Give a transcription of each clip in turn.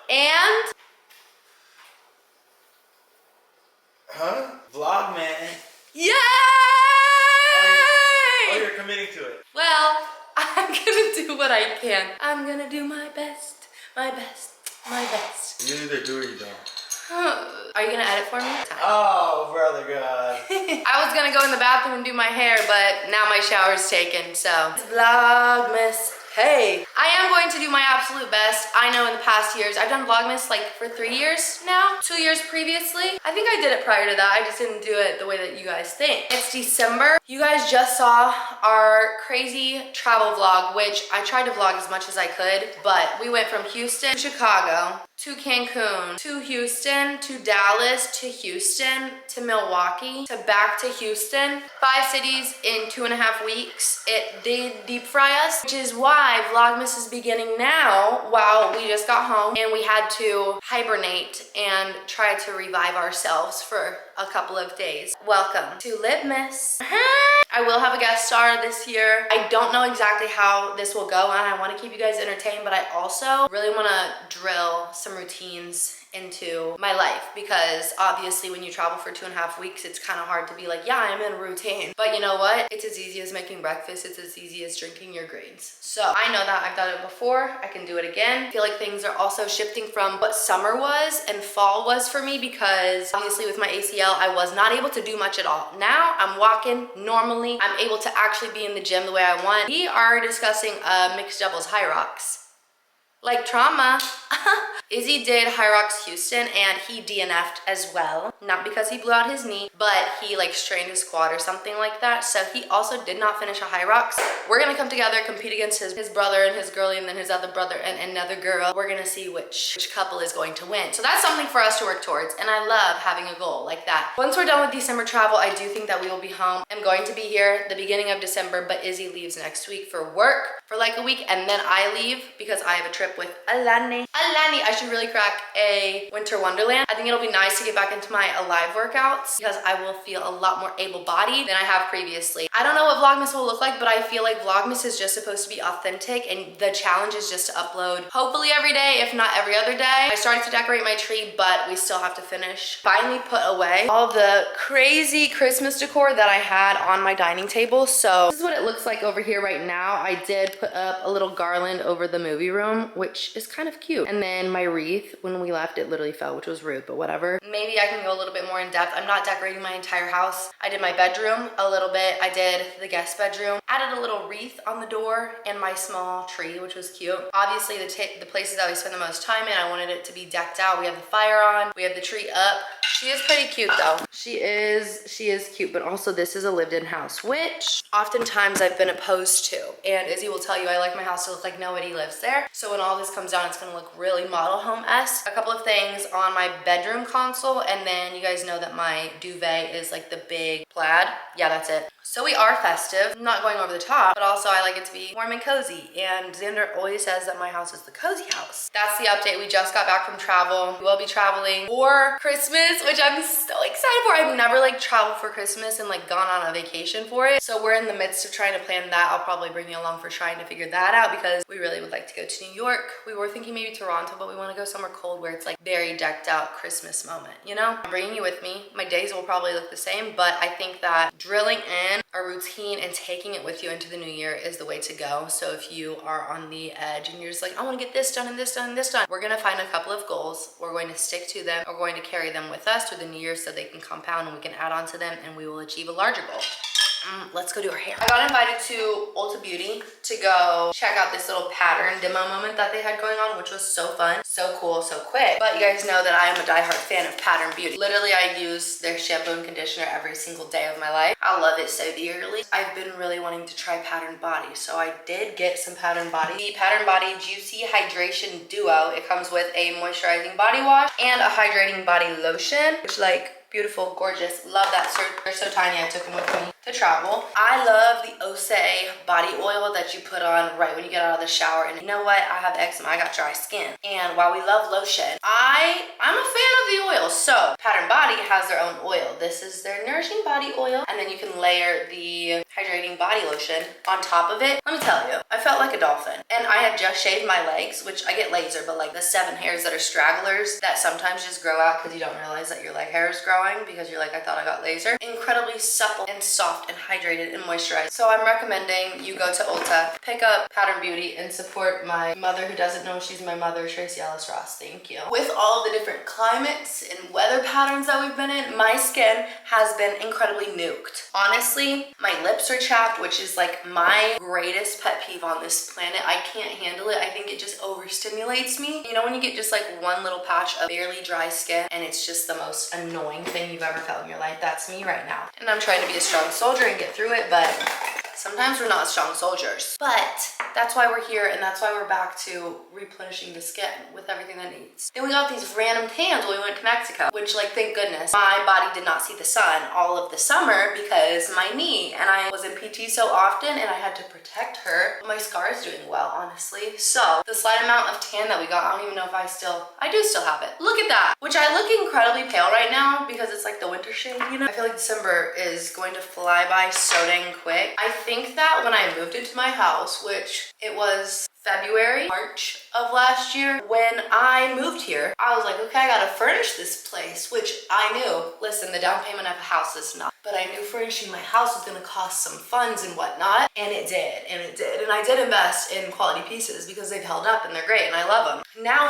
And huh? Vlogmas. yay! Oh, you're committing to it. Well, I'm gonna do what I can. I'm gonna do my best, my best, my best. You either do or you don't. Are you gonna edit for me? Oh, brother God. I was gonna go in the bathroom and do my hair, but now my shower's taken, so. It's Vlogmas. Hey, I am going to do my absolute best. I know in the past years, I've done Vlogmas like for 3 years now, 2 years previously. I think I did it prior to that. I just didn't do it the way that you guys think. It's December. You guys just saw our crazy travel vlog, which I tried to vlog as much as I could, but we went from Houston to Chicago, to Cancun, to Houston, to Dallas, to Houston, to Milwaukee, to back to Houston. 5 cities in 2.5 weeks. It did deep fry us, which is why Vlogmas is beginning now while we just got home and we had to hibernate and try to revive ourselves for a couple of days. Welcome to LIBMAS. I will have a guest star this year. I don't know exactly how this will go and I want to keep you guys entertained, but I also really want to drill some routines into my life because obviously when you travel for 2.5 weeks, it's kind of hard to be like, yeah, I'm in a routine. But you know what? It's as easy as making breakfast. It's as easy as drinking your greens. So I know that I've done it before. I can do it again. I feel like things are also shifting from what summer was and fall was for me because obviously with my ACL, I was not able to do much at all. Now I'm walking normally. I'm able to actually be in the gym the way I want. We are discussing mixed doubles high rocks. Like trauma. Izzy did High Rocks Houston and he DNF'd as well. Not because he blew out his knee, but he like strained his quad or something like that. So he also did not finish a High Rocks. We're gonna come together, compete against his brother and his girlie and then his other brother and another girl. We're gonna see which couple is going to win. So that's something for us to work towards. And I love having a goal like that. Once we're done with December travel, I do think that we will be home. I'm going to be here the beginning of December, but Izzy leaves next week for work for like a week. And then I leave because I have a trip with Alani. I should really crack a winter wonderland. I think it'll be nice to get back into my Alive workouts because I will feel a lot more able-bodied than I have previously. I don't know what Vlogmas will look like, but I feel like Vlogmas is just supposed to be authentic and the challenge is just to upload hopefully every day, if not every other day. I started to decorate my tree, but we still have to finish. Finally put away all the crazy Christmas decor that I had on my dining table. So this is what it looks like over here right now. I did put up a little garland over the movie room, which is kind of cute. And then my wreath, when we left, it literally fell, which was rude, but whatever. Maybe I can go a little bit more in depth. I'm not decorating my entire house. I did my bedroom a little bit. I did the guest bedroom. Added a little wreath on the door and my small tree, which was cute. Obviously, the places that we spend the most time in, I wanted it to be decked out. We have the fire on. We have the tree up. She is pretty cute though. She is cute, but also this is a lived-in house, which oftentimes I've been opposed to. And Izzy will tell you, I like my house to look like nobody lives there. So when all this comes down, it's gonna look really model home-esque. A couple of things on my bedroom console, and then you guys know that my duvet is like the big plaid. Yeah, that's it. So we are festive, not going over the top, but also I like it to be warm and cozy. And Xander always says that my house is the cozy house. That's the update. We just got back from travel. We will be traveling for Christmas, which I'm so excited for. I've never like traveled for Christmas and like gone on a vacation for it. So we're in the midst of trying to plan that. I'll probably bring you along for trying to figure that out because we really would like to go to New York. We were thinking maybe Toronto, but we want to go somewhere cold where it's like very decked out Christmas moment, you know? I'm bringing you with me. My days will probably look the same, but I think that drilling in in a routine and taking it with you into the new year is the way to go. So if you are on the edge and you're just like, I want to get this done and this done and this done, we're going to find a couple of goals. We're going to stick to them. We're going to carry them with us through the new year so they can compound and we can add on to them and we will achieve a larger goal. Let's go do our hair. I got invited to Ulta Beauty to go check out this little pattern demo moment that they had going on, which was so fun, so cool, so quick. But you guys know that I am a diehard fan of Pattern Beauty. Literally, I use their shampoo and conditioner every single day of my life. I love it so dearly. I've been really wanting to try Pattern Body, so I did get some Pattern Body. The Pattern Body Juicy Hydration Duo. It comes with a moisturizing body wash and a hydrating body lotion, which beautiful, gorgeous. Love that. They're so tiny. I took them with me to travel. I love the Osei body oil that you put on right when you get out of the shower. And you know what? I have eczema. I got dry skin. And while we love lotion, I'm a fan of the oil. So Pattern Body has their own oil. This is their nourishing body oil. And then you can layer the hydrating body lotion on top of it. Let me tell you, I felt like a dolphin. And I had just shaved my legs, which I get laser, but like the 7 hairs that are stragglers that sometimes just grow out because you don't realize that your leg hair is growing because you're like, I thought I got laser. Incredibly supple and soft and hydrated and moisturized. So I'm recommending you go to Ulta, pick up Pattern Beauty and support my mother who doesn't know she's my mother, Tracy Ellis Ross. Thank you. With all the different climates and weather patterns that we've been in, my skin has been incredibly nuked. Honestly, my lips are chapped, which is like my greatest pet peeve on this planet. I can't handle it. I think it just overstimulates me. You know when you get just like one little patch of barely dry skin and it's just the most annoying thing you've ever felt in your life? That's me right now. And I'm trying to be a strong soldier and get through it, but sometimes we're not strong soldiers. But that's why we're here and that's why we're back to replenishing the skin with everything that needs. Then we got these random tans when we went to Mexico, which like, thank goodness, my body did not see the sun all of the summer because my knee, and I was in PT so often and I had to protect her. My scar is doing well, honestly. So the slight amount of tan that we got, I don't even know if I do still have it. Look at that, which I look incredibly pale right now because it's like the winter shade, you know? I feel like December is going to fly by so dang quick. I think that when I moved into my house, which it was February, March of last year, when I moved here, I was like, okay, I gotta furnish this place, which I knew, listen, the down payment of a house is not, but I knew furnishing my house was gonna cost some funds and whatnot, and it did, and it did. And I did invest in quality pieces because they've held up and they're great and I love them. Now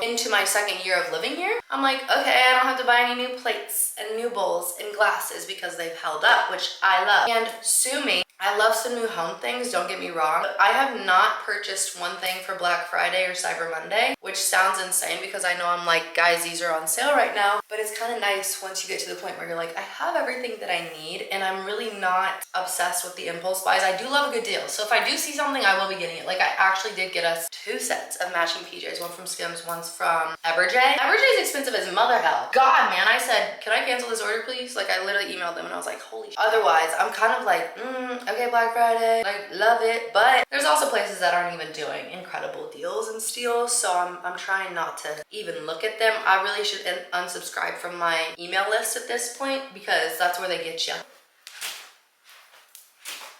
into my second year of living here, I'm like, okay, I don't have to buy any new plates and new bowls and glasses because they've held up, which I love. And sue me, I love some new home things, don't get me wrong, but I have not purchased one thing for Black Friday or Cyber Monday, which sounds insane because I know I'm like, guys, these are on sale right now, but it's kind of nice once you get to the point where you're like, I have everything that I need and I'm really not obsessed with the impulse buys. I do love a good deal. So if I do see something, I will be getting it. Like I actually did get us 2 sets of matching PJs, one from Skims, one's from Everjay. Everjay is expensive as mother hell. God, man, I said, can I cancel this order, please? Like I literally emailed them and I was like, holy shit. Otherwise, I'm kind of like, okay, Black Friday, like love it. But there's also places that aren't even doing incredible deals and steals. So I'm trying not to even look at them. I really should unsubscribe from my email list at this point because that's where they get you.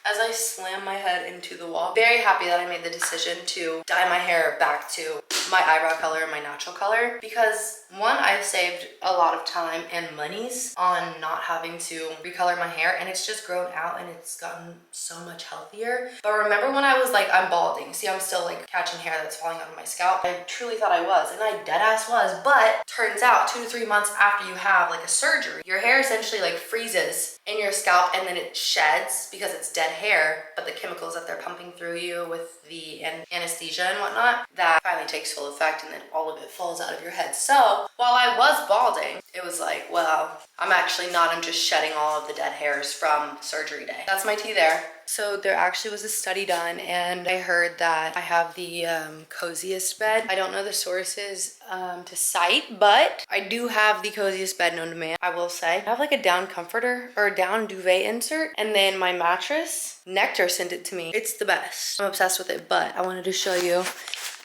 As I slam my head into the wall, very happy that I made the decision to dye my hair back to my eyebrow color and my natural color because one, I've saved a lot of time and monies on not having to recolor my hair and it's just grown out and it's gotten so much healthier. But remember when I was like, I'm balding. See, I'm still like catching hair that's falling out of my scalp. I truly thought I was and I dead ass was, but turns out 2 to 3 months after you have like a surgery, your hair essentially like freezes in your scalp and then it sheds because it's dead hair, but the chemicals that they're pumping through you with the anesthesia and whatnot, that finally takes full effect and then all of it falls out of your head. So while I was balding, it was like, well, I'm actually not, I'm just shedding all of the dead hairs from surgery day. That's my tea there. So there actually was a study done and I heard that I have the coziest bed. I don't know the sources to cite, but I do have the coziest bed known to man, I will say. I have like a down comforter or a down duvet insert and then my mattress, Nectar sent it to me. It's the best. I'm obsessed with it, but I wanted to show you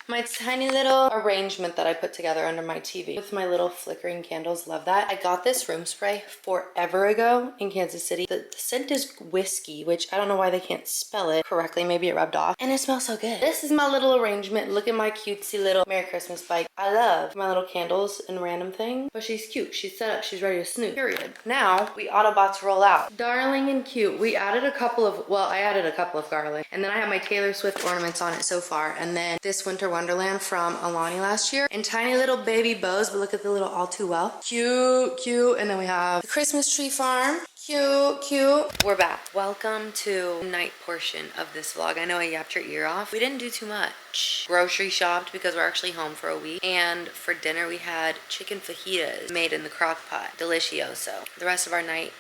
My tiny little arrangement that I put together under my TV with my little flickering candles. Love that. I got this room spray forever ago in Kansas City. The scent is whiskey, which I don't know why they can't spell it correctly. Maybe it rubbed off. And it smells so good. This is my little arrangement. Look at my cutesy little Merry Christmas bike. I love my little candles and random thing. But she's cute. She's set up. She's ready to snoop. Period. Now we Autobots roll out. Darling and cute. We added a couple of, well, I added a couple of garlic. And then I have my Taylor Swift ornaments on it so far. And then this Winter Wonderland from Alani last year. And tiny little baby bows, but look at the little All Too Well. Cute, cute. And then we have the Christmas tree farm. Cute, cute. We're back. Welcome to the night portion of this vlog. I know I yapped your ear off. We didn't do too much. Grocery shopped because we're actually home for a week. And for dinner we had chicken fajitas made in the crock pot. Delicioso. The rest of our night,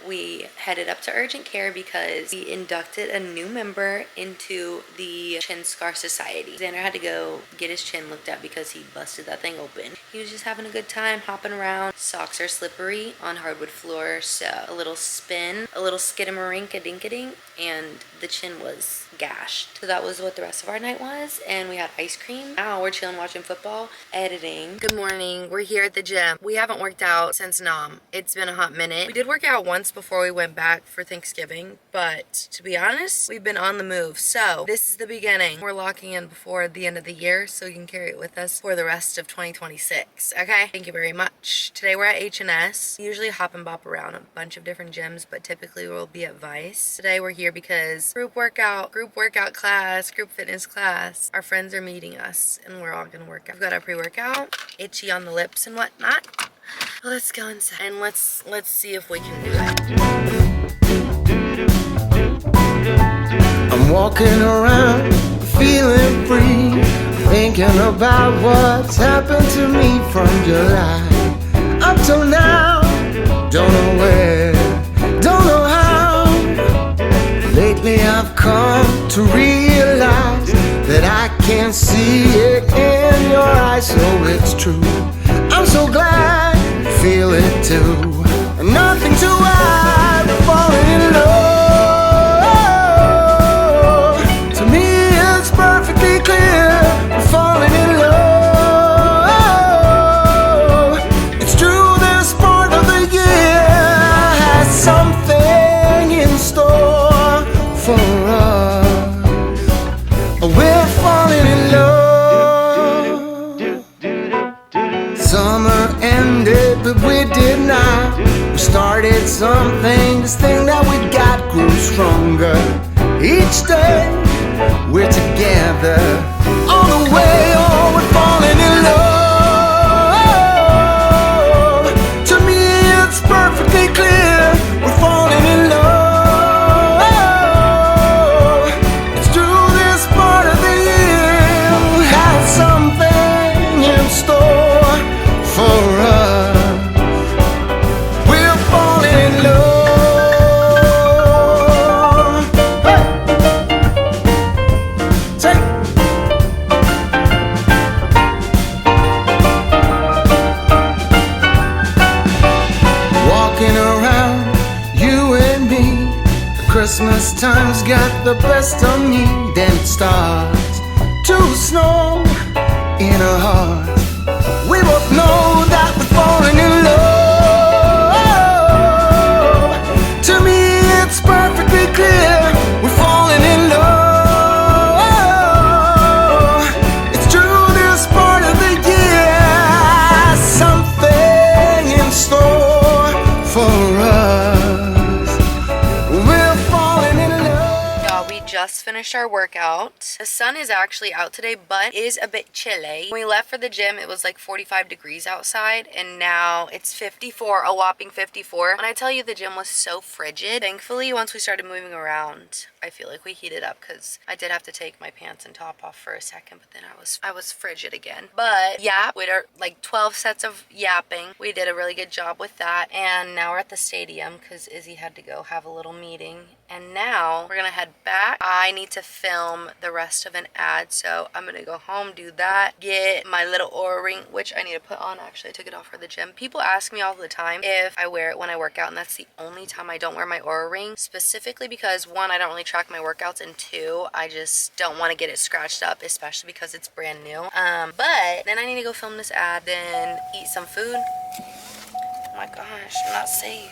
we headed up to urgent care because we inducted a new member into the Chin Scar Society. Xander had to go get his chin looked at because he busted that thing open. He was just having a good time hopping around. Socks are slippery on hardwood floors, so a little spin, a little skidamarink-a-dink-a-dink, and the chin was gashed. So that was what the rest of our night was, and we had ice cream. Now we're chilling watching football, editing. Good morning. We're here at the gym. We haven't worked out since Nam. It's been a hot minute. We did work out once before we went back for Thanksgiving, but to be honest, we've been on the move. So this is the beginning. We're locking in before the end of the year so you can carry it with us for the rest of 2026. Okay? Thank you very much. Today we're at H&S. We usually hop and bop around a bunch of different gyms, but typically we'll be at Vice. Today we're here because group workout class, group fitness class. Our friends are meeting us and we're all gonna work out. We've got our pre-workout, itchy on the lips and whatnot. Well, let's go inside and let's see if we can do it. I'm walking around feeling free, thinking about what's happened to me from July up till now. Don't know where, don't know how. Lately I've come to realize that I can see it in your eyes, so it's true. I'm so glad you feel it too. Nothing to hide, we're falling in love. To me it's perfectly clear, we're falling in love. It's true, this part of the year has something in store for us. We're falling in love. Summer ended, but we did not. We started something. This thing that we got grew stronger. Each day we're together. On the way, oh, we're falling in love. To me it's perfectly clear, we're falling in love. It's true, this part of the year has something in store for us. We're falling in love. Hey! Take. Walking around, you and me. The Christmas time's got the best of me. Then it starts to snow in our hearts. We both know that we're falling in love. To me it's perfectly clear, we're falling in love. It's true, this part of the year has something in store for us. We're falling in love. Y'all, we just finished our workout. The sun is actually out today, but it is a bit chilly. When we left for the gym, it was like 45 degrees outside, and now it's 54, a whopping 54. When I tell you the gym was so frigid, thankfully, once we started moving around, I feel like we heated up because I did have to take my pants and top off for a second, but then I was frigid again. But yeah, we did like 12 sets of yapping. We did a really good job with that, and now we're at the stadium because Izzy had to go have a little meeting, and now we're gonna head back. I need to film the rest of an ad, so I'm gonna go home, do that, get my little Oura ring, which I need to put on. Actually, I took it off for the gym. People ask me all the time if I wear it when I work out, and that's the only time I don't wear my Oura ring, specifically because, one, I don't really track my workouts, and 2, I just don't want to get it scratched up, especially because it's brand new. But then I need to go film this ad, then eat some food. Oh my gosh, I'm not safe.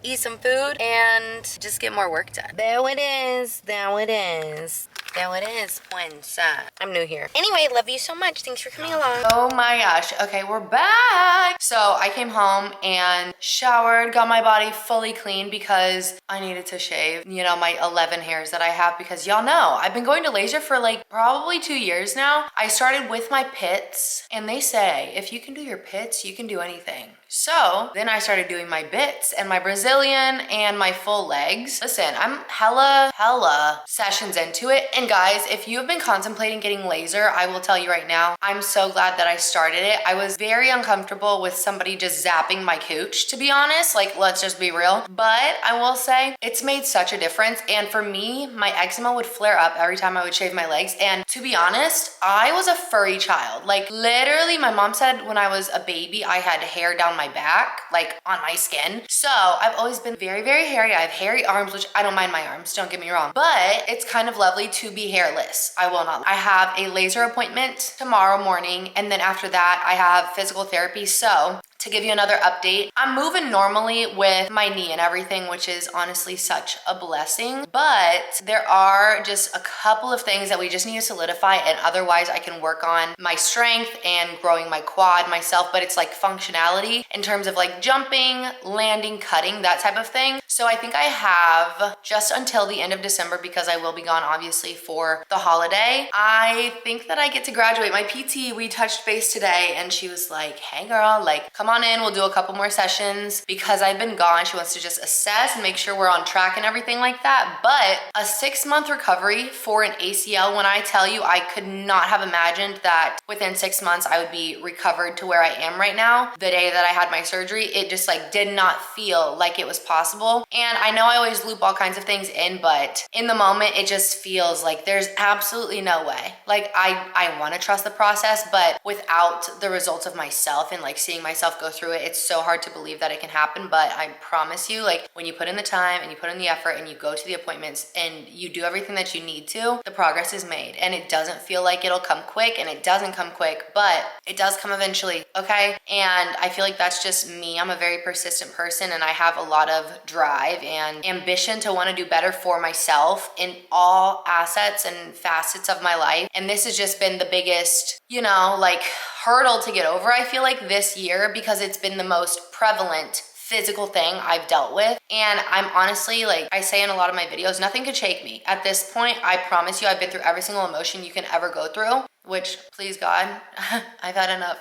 Eat some food and just get more work done. There it is. There it is. There it is, Puenza. I'm new here. Anyway, love you so much. Thanks for coming along. Oh my gosh. Okay, we're back. So I came home and showered, got my body fully clean because I needed to shave, you know, my 11 hairs that I have, because y'all know I've been going to laser for like probably 2 years now. I started with my pits, and they say if you can do your pits, you can do anything. So then I started doing my bits and my Brazilian and my full legs. Listen, I'm hella sessions into it. And guys, if you have been contemplating getting laser, I will tell you right now, I'm so glad that I started it. I was very uncomfortable with somebody just zapping my cooch, to be honest. Like, let's just be real. But I will say it's made such a difference. And for me, my eczema would flare up every time I would shave my legs. And to be honest, I was a furry child. Like, literally, my mom said when I was a baby, I had hair down my back, like on my skin. So I've always been very hairy. I have hairy arms, which I don't mind my arms, don't get me wrong, but it's kind of lovely to be hairless. I will not. I have a laser appointment tomorrow morning, and then after that I have physical therapy. So to give you another update, I'm moving normally with my knee and everything, which is honestly such a blessing. But there are just a couple of things that we just need to solidify, and otherwise I can work on my strength and growing my quad myself. But it's like functionality in terms of like jumping, landing, cutting, that type of thing. So I think I have just until the end of December, because I will be gone obviously for the holiday. I think that I get to graduate. My PT, we touched base today, and she was like, hey girl, like come on in, we'll do a couple more sessions, because I've been gone. She wants to just assess and make sure we're on track and everything like that. But a 6-month recovery for an ACL, when I tell you, I could not have imagined that within 6 months I would be recovered to where I am right now. The day that I had my surgery, it just like did not feel like it was possible. And I know I always loop all kinds of things in, but in the moment, it just feels like there's absolutely no way. Like I want to trust the process, but without the results of myself and like seeing myself go through it, it's so hard to believe that it can happen. But I promise you, like when you put in the time and you put in the effort and you go to the appointments and you do everything that you need to, the progress is made. And it doesn't feel like it'll come quick, and it doesn't come quick, but it does come eventually, okay? And I feel like that's just me. I'm a very persistent person, and I have a lot of drive and ambition to want to do better for myself in all assets and facets of my life. And this has just been the biggest, you know, like hurdle to get over, I feel like, this year, because it's been the most prevalent physical thing I've dealt with. And I'm honestly, like I say in a lot of my videos, nothing could shake me. At this point, I promise you, I've been through every single emotion you can ever go through, which, please God, I've had enough.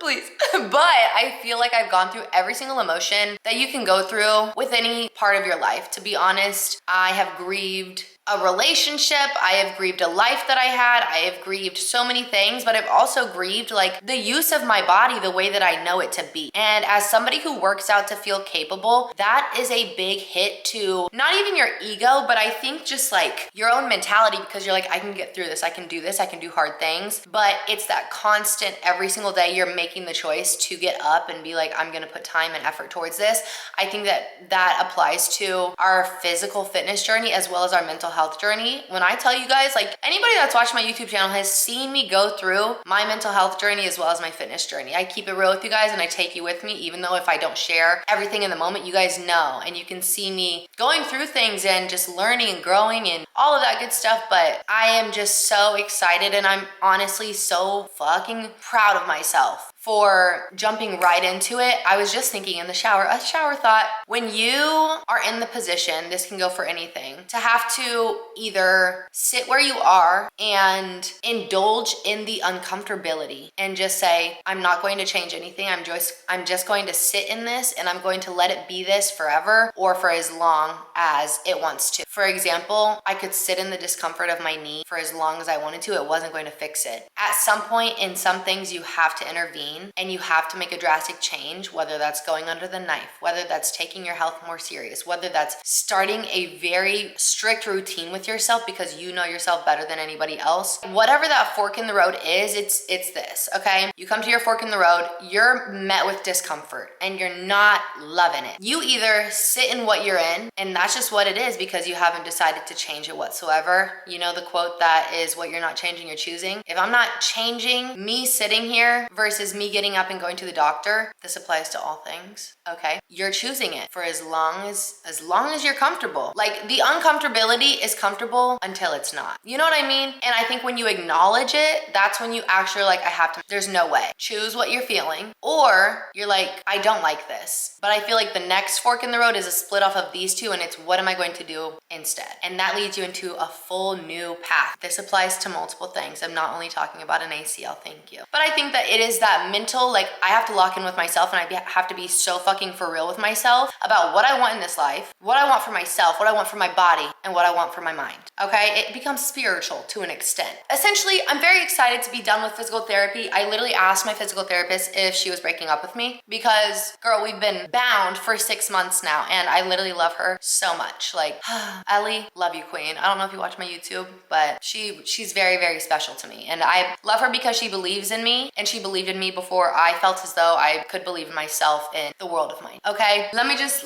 Please. But I feel like I've gone through every single emotion that you can go through with any part of your life. To be honest, I have grieved a relationship, I have grieved a life that I had, I have grieved so many things, but I've also grieved like the use of my body the way that I know it to be. And as somebody who works out to feel capable, that is a big hit to not even your ego, but I think just like your own mentality, because you're like, I can get through this, I can do this, I can do hard things. But it's that constant, every single day you're making the choice to get up and be like, I'm gonna put time and effort towards this. I think that applies to our physical fitness journey as well as our mental health journey. When I tell you guys, like anybody that's watched my YouTube channel has seen me go through my mental health journey as well as my fitness journey. I keep it real with you guys, and I take you with me, even though if I don't share everything in the moment, you guys know, and you can see me going through things and just learning and growing and all of that good stuff. But I am just so excited, and I'm honestly so fucking proud of myself for jumping right into it. I was just thinking in the shower, a shower thought, when you are in the position, this can go for anything, to have to either sit where you are and indulge in the uncomfortability and just say, I'm not going to change anything. I'm just going to sit in this, and I'm going to let it be this forever or for as long as it wants to. For example, I could could sit in the discomfort of my knee for as long as I wanted to, it wasn't going to fix it. At some point in some things, you have to intervene and you have to make a drastic change, whether that's going under the knife, whether that's taking your health more serious, whether that's starting a very strict routine with yourself because you know yourself better than anybody else. Whatever that fork in the road is, it's this, okay? You come to your fork in the road, you're met with discomfort and you're not loving it. You either sit in what you're in, and that's just what it is because you haven't decided to change it whatsoever. You know the quote that is, what you're not changing, you're choosing. If I'm not changing me sitting here versus me getting up and going to the doctor, this applies to all things, okay? You're choosing it for as long as you're comfortable. Like, the uncomfortability is comfortable until it's not. You know what I mean? And I think when you acknowledge it, that's when you actually like, I have to, there's no way. Choose what you're feeling, or you're like, I don't like this. But I feel like the next fork in the road is a split off of these two, and it's what am I going to do instead? And that leads you into a full new path. This applies to multiple things. I'm not only talking about an ACL, thank you. But I think that it is that mental, like, I have to lock in with myself, and I have to be so fucking for real with myself about what I want in this life, what I want for myself, what I want for my body, and what I want for my mind, okay? It becomes spiritual to an extent. Essentially, I'm very excited to be done with physical therapy. I literally asked my physical therapist if she was breaking up with me because, girl, we've been bound for 6 months now, and I literally love her so much. Like, Ellie, love you, queen. I don't know if you watch my YouTube, but she's very, very special to me, and I love her because she believes in me, and she believed in me before I felt as though I could believe in myself in the world of mine. Okay, let me just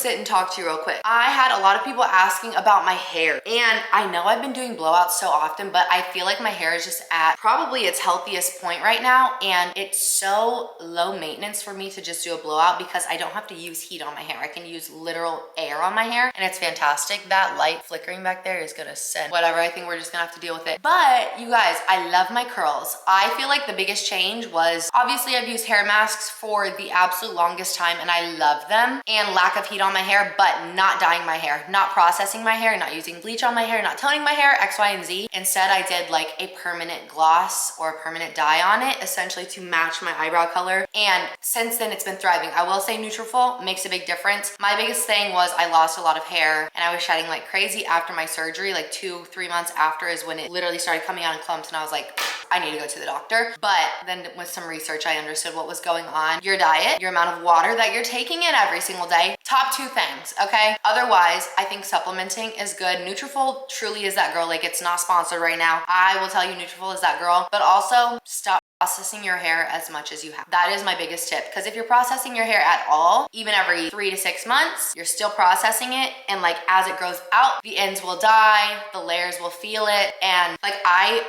sit and talk to you real quick. I had a lot of people asking about my hair, and I know I've been doing blowouts so often, but I feel like my hair is just at probably its healthiest point right now, and it's so low maintenance for me to just do a blowout because I don't have to use heat on my hair. I can use literal air on my hair, and it's fantastic. That light flickering back there is gonna send whatever. I think we're just gonna have to deal with it. But you guys, I love my curls. I feel like the biggest change was, obviously I've used hair masks for the absolute longest time and I love them, and lack of heat on my hair, but not dyeing my hair, not processing my hair, not using bleach on my hair, not toning my hair, X, Y, and Z. Instead, I did like a permanent gloss or a permanent dye on it, essentially to match my eyebrow color. And since then, it's been thriving. I will say Nutrafol makes a big difference. My biggest thing was I lost a lot of hair and I was shedding like crazy after my surgery, like 2-3 months after is when it literally started coming out in clumps, and I was like, I need to go to the doctor. But then with some research, I understood what was going on. Your diet, your amount of water that you're taking in every single day, top 2 things, okay? Otherwise, I think supplementing is good. Nutrafol truly is that girl. Like, it's not sponsored right now. I will tell you Nutrafol is that girl, but also stop processing your hair as much as you have. That is my biggest tip, because if you're processing your hair at all, even every 3 to 6 months, you're still processing it, and like as it grows out, the ends will die, the layers will feel it. And like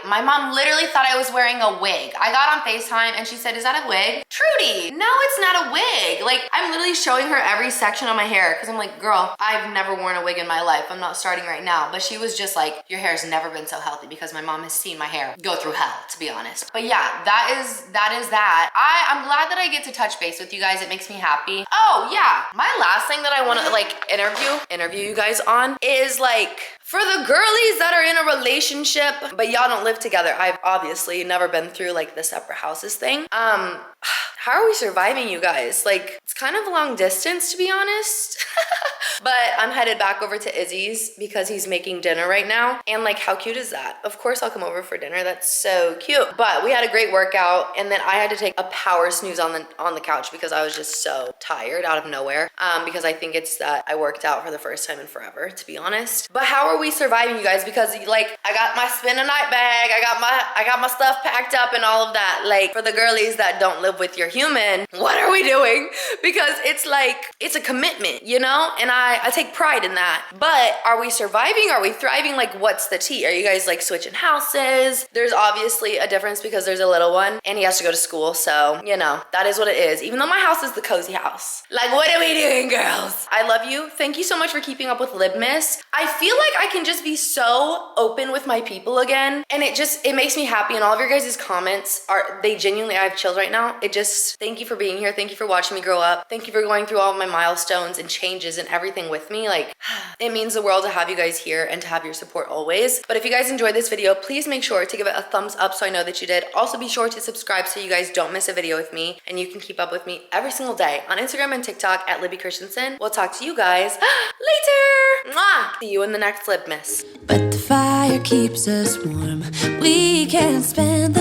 my mom literally thought I was wearing a wig. I got on FaceTime and she said, is that a wig? Trudy, no, it's not a wig. Like, I'm literally showing her every section of my hair because I'm like, girl, I've never worn a wig in my life. I'm not starting right now. But she was just like, your hair's never been so healthy, because my mom has seen my hair go through hell, to be honest. But yeah, that is that. I'm glad that I get to touch base with you guys. It makes me happy. Oh yeah, my last thing that I want to like interview you guys on is like, for the girlies that are in a relationship but y'all don't live together. I've obviously never been through like the separate houses thing. How are we surviving, you guys? Like, it's kind of long distance, to be honest. But I'm headed back over to Izzy's because he's making dinner right now. And like, how cute is that? Of course I'll come over for dinner. That's so cute. But we had a great workout, and then I had to take a power snooze on the couch because I was just so tired out of nowhere. Because I think it's that I worked out for the first time in forever, to be honest. But how are we surviving, you guys? Because like, I got my spin a night bag, I got my stuff packed up and all of that. Like, for the girlies that don't live with your human, what are we doing? Because it's like, it's a commitment, you know? And I take pride in that. But are we surviving? Are we thriving? Like, what's the tea? Are you guys like switching houses? There's obviously a difference because there's a little one and he has to go to school. So, you know, that is what it is. Even though my house is the cozy house. Like, what are we doing, girls? I love you. Thank you so much for keeping up with LIBMAS. I feel like I can just be so open with my people again. And it makes me happy. And all of your guys' comments they genuinely, I have chills right now. Thank you for being here. Thank you for watching me grow up. Thank you for going through all of my milestones and changes and everything with me. Like, it means the world to have you guys here and to have your support always. But if you guys enjoyed this video, please make sure to give it a thumbs up so I know that you did. Also, be sure to subscribe so you guys don't miss a video with me, and you can keep up with me every single day on Instagram and TikTok at Libby Christensen. We'll talk to you guys later. Mwah! See you in the next LIBMAS. But fire keeps us warm. We can spend